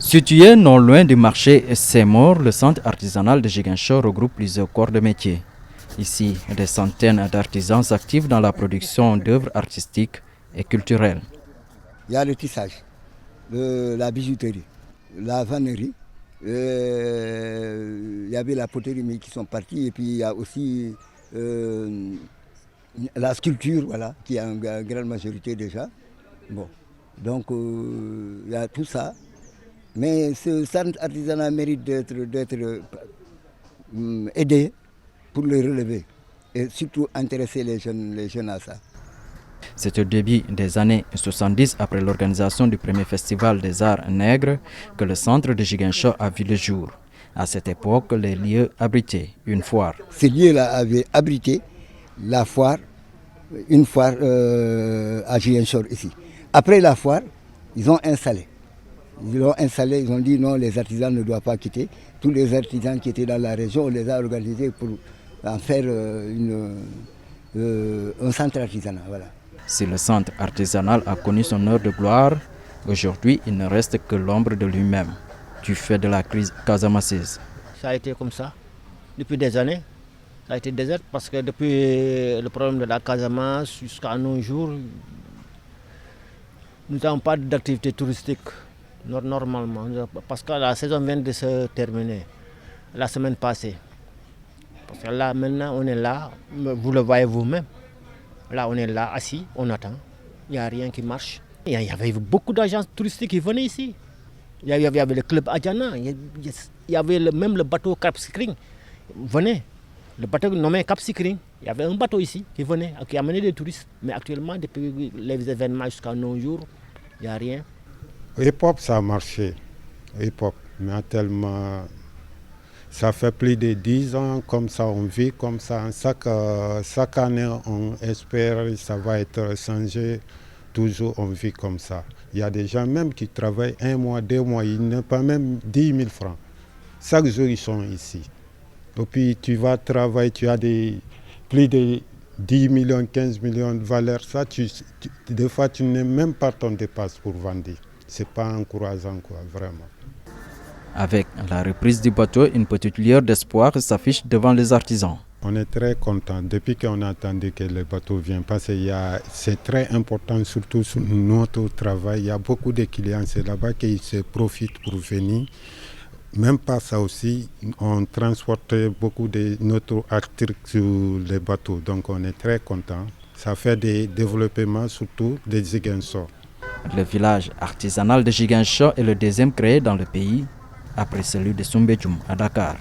Situé non loin du marché Seymour, le centre artisanal de Ziguinchor regroupe plusieurs corps de métier. Ici, des centaines d'artisans s'activent dans la production d'œuvres artistiques et culturelles. Il y a le tissage, la bijouterie, la vannerie, il y avait la poterie mais qui sont partis et puis il y a aussi la sculpture, voilà, qui est en grande majorité déjà. Bon, donc il y a tout ça. Mais ce centre artisanal mérite d'être aidé pour le relever et surtout intéresser les jeunes à ça. C'est au début des années 70, après l'organisation du premier festival des arts nègres, que le centre de Ziguinchor a vu le jour. À cette époque, les lieux abritaient une foire. Ces lieux-là avaient abrité la foire, une foire à Ziguinchor ici. Après la foire, ils ont installé. Ils l'ont installé, ils ont dit non, les artisans ne doivent pas quitter. Tous les artisans qui étaient dans la région, on les a organisés pour en faire un centre artisanal. Voilà. Si le centre artisanal a connu son heure de gloire, aujourd'hui il ne reste que l'ombre de lui-même, du fait de la crise casamassaise. Ça a été comme ça depuis des années. Ça a été désert parce que depuis le problème de la Casamance jusqu'à nos jours, nous n'avons pas d'activité touristique. Normalement, parce que la saison vient de se terminer la semaine passée. Parce que là, maintenant, on est là, vous le voyez vous-même. Là, on est là, assis, on attend. Il n'y a rien qui marche. Il y avait beaucoup d'agences touristiques qui venaient ici. Il y avait le club Adjana, il y avait même le bateau Cap Skirring. Venez, le bateau nommé Cap Skirring. Il y avait un bateau ici qui venait, qui amenait des touristes. Mais actuellement, depuis les événements jusqu'à nos jours, il n'y a rien. Hip-hop, ça a marché, hip-hop, mais tellement, ça fait plus de 10 ans, comme ça, on vit comme ça. Chaque année, on espère que ça va être changé, toujours on vit comme ça. Il y a des gens même qui travaillent 1 mois, 2 mois, ils n'ont pas même 10 000 francs. Chaque jour, ils sont ici. Et puis, tu vas travailler, tu as plus de 10 millions, 15 millions de valeur. Ça, des fois, tu n'as même pas ton dépasse pour vendre. C'est pas encourageant, quoi, vraiment. Avec la reprise du bateau, une petite lueur d'espoir s'affiche devant les artisans. On est très content depuis qu'on a entendu que le bateau vient parce que c'est très important, surtout sur notre travail. Il y a beaucoup de clients, c'est là-bas qu'ils se profitent pour venir. Même pas ça aussi, on transporte beaucoup de notre articles sur le bateau, donc on est très content. Ça fait des développements, surtout des Ziguinchor. Le village artisanal de Ziguinchor est le deuxième créé dans le pays, après celui de Soumbédioum à Dakar.